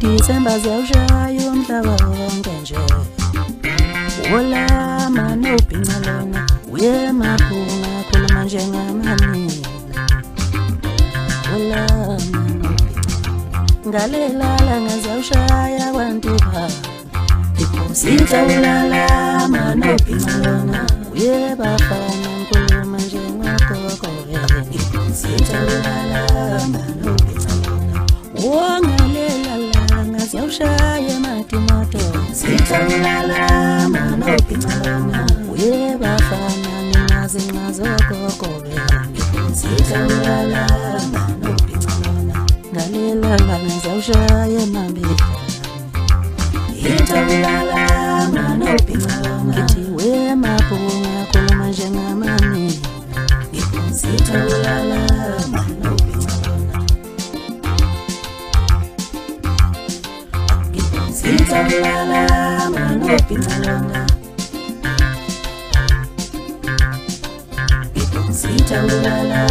December ziyawushaya umhlaba wonke nje wola manobhinca lona uyemaphunga khuluma njengamanina wola manobhinca ngalelala ngaziyawushaya kwantuba iphositha ulala manobhinca lona uyebafana nkhuluma njengagogo iphositha ulala manobhinca lona Yawushaya matimoto sitholala manobhinca lona uyebafana ningaze ngazogogobe sitholala manobhinca lona ngalelala ngizawushaya mambika itholala manobhinca lona ithi wemaphunga khuluma njengamanina sitholala manobhinca Sitholala manobhinca lona Sitholala